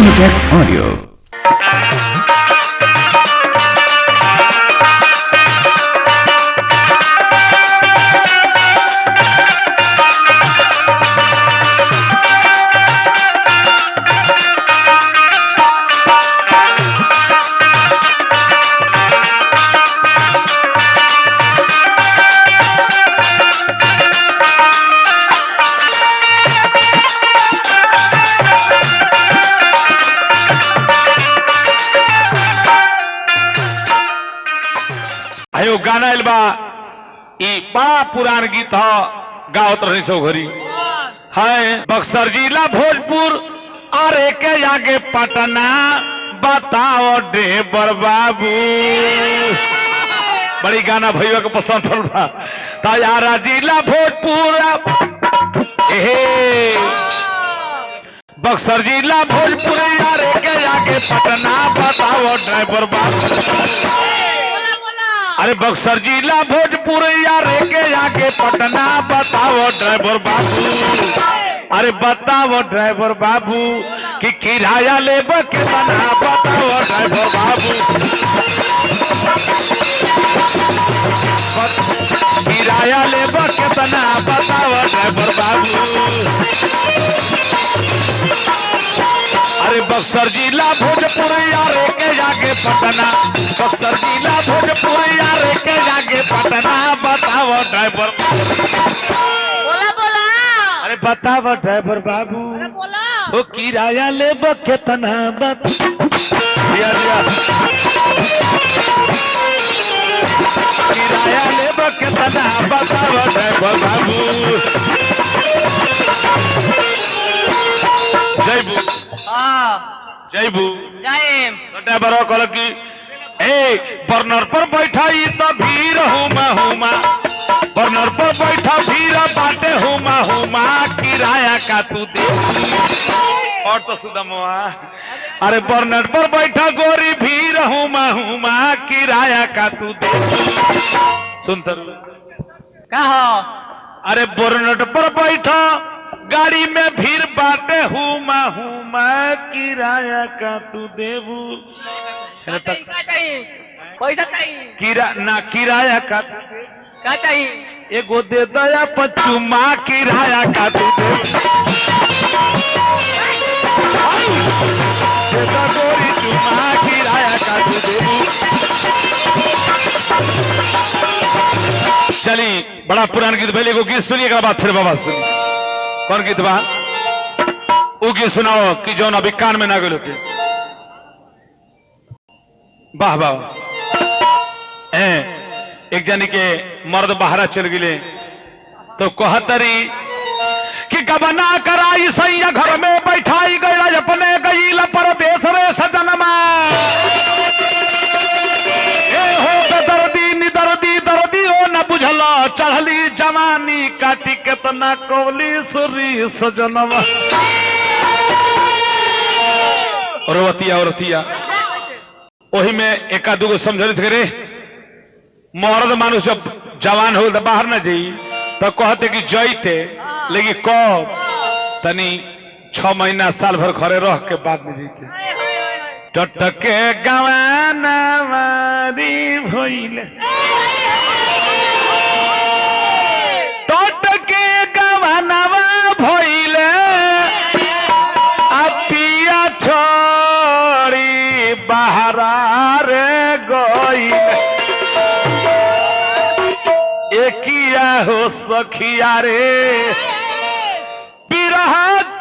Sonatech Audio. आयो गाना इल्बा ई बड़ा पुरान गीत ह गावत रही सो घरी है बक्सर जिला भोजपुर और एक आगे पटना बताओ ड्राइवर बाबू बड़ी गाना भैया को पसंद पड़ा तैयारा जिला भोजपुर बक्सर जिला भोजपुर यार एक आगे पटना बताओ ड्राइवर बाबू अरे बक्सर जिला भोजपुर यार के आगे पटना बताओ ड्राइवर बाबू अरे बताओ ड्राइवर बाबू कि किराया ले कितना बताओ ड्राइवर बाबू किराया ले कितना बताओ ड्राइवर बाबू अरे बक्सर जिला भोजपुर यार के जाके पटना बक्सर जिला भोजपुर यार के जाके पटना बताओ ड्राइवर बोला बोला अरे बताओ ड्राइवर बाबू अरे बोला वो किराया ले कितना दिया किराया ले कितना बताओ ड्राइवर बाबू जयबू जयबू ड्राइवर कहल की ए बर्नर पर बैठा तो भीड़ हुमा बर्नर पर बैठा भीड़ बाटे हुमा किराया का तू दे और तो सुदमुआ अरे बर्नर पर बैठा गोरी भीड़ हुमा किराया का तू दे सुनतर कहो अरे बर्नर पर बैठा गाड़ी में भीड़ बाटे हुमा किराया का तू देबू पैसा चाहिए किराया का क्या चाहिए एगो दे दया पचुमा किराया का तू गोरी चुमा किराया का तू देबू चली बड़ा पुराना गीत पहले को गीत सुनिएगा बाद फिर बाबा सुनिए कौन गीत बा वो गीत सुनाओ कि जो अभी कान में ना गलो के वाह वाह एक जनी के मर्द बाहरा चल गए तो कहतरी कि गबना कराई सैया घर में बैठाई गई अपने गई परदेश रे सजनमा दर्दी ओ न बुझला चढ़ली जवानी काटी केतना कोली सुरी सजनवा औरतिया वही में एका दूगो समझल थे रे मर्द मानुष जब जवान हो बाहर न जाई तो कहते कि जईते लेकिन कब तनी 6 महीना साल भर घरे रह के बाद में जीते टटके गवाना मारी भइले टटके गवानवा भइले पिया छोड़ी बहरा रे गइले एकिया हो सखिया रे बिरह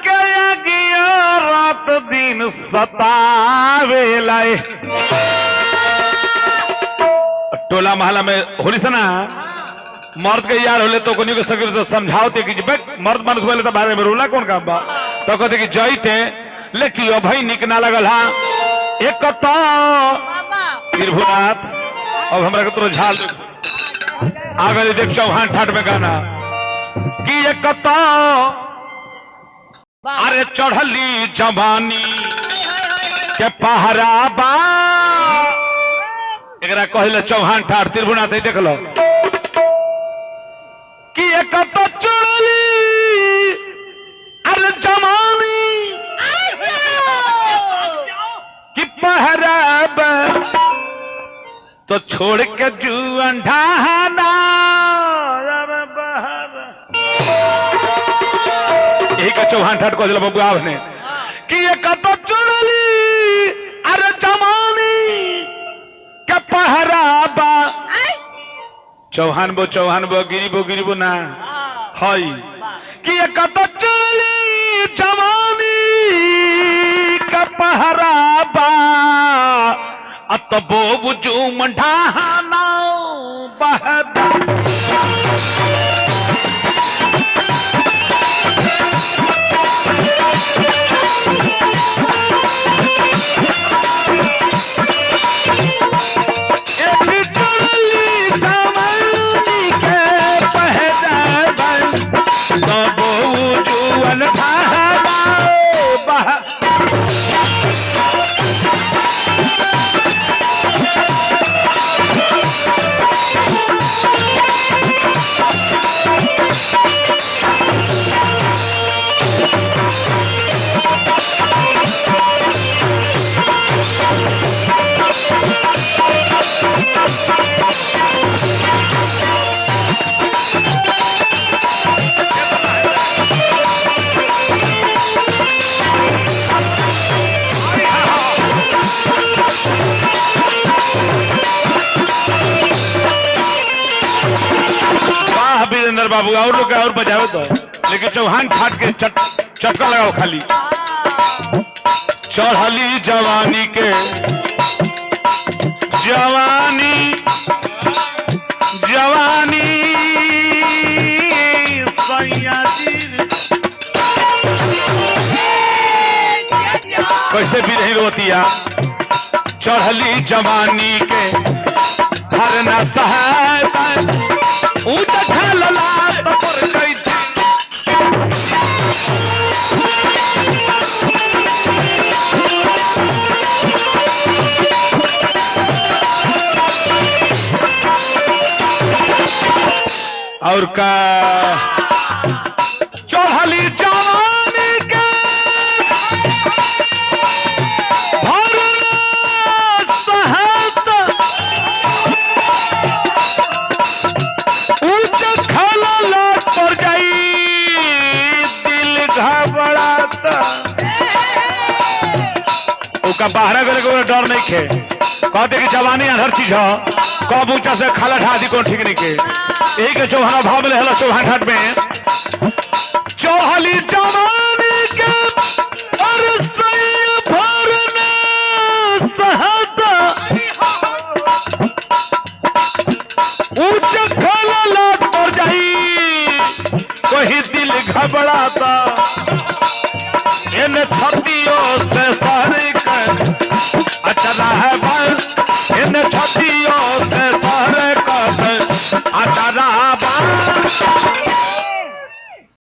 के अगिया रात दिन सतावेला टोला महला में होली से ना मर्द के यार होले तो कोनी को सके तो समझाओते कि मर्द मानुष बोले तो बारे में रोला कौन काम बा तो कहते कि जईते लेकिन ओ भाई निक ना लगल हा एक तो निर्भुनाथ अब हमरा के तो झाल आगे देख चौहान ठाट में गाना कि एक तो अरे चढ़ली जवानी के पहरा बा एकरा कहले चौहान ठाट त्रिभुनाथ देख लो कि एक तो चढ़ली अरे जवानी बे तो छोड़ के जुआन ढाना यही का चौहान ठाट को बबुआ ने कि ये कत चुड़ली अरे जमानी के पहराबा चौहान बो गिरी बो ना हई कि ये कत चुड़ली जवानी के पहराबा अतबो बुजू मंढाना बहदा बाबू और लोग और बजाओ तो लेकिन चौहान ठाट के चटका लगाओ खाली चढ़ली जवानी के जवानी कैसे भी नहीं रोतिया चढ़ली जवानी के हर न सहायता और का चढ़ली जवानी के भरना सहायता ऊंच खला पर गई दिल घबराता उसका बाहर करे को डर नहीं खे कहते कि जवानी अधर चीज हो कब ऊंचा से खाला ढा दी कौन ठीक नहीं के यही के चौहान भाव में हेलो चौहान घाट में चौहली जवानी के और भरना सहायता ऊंच खला पर जाई कोई दिल घबराता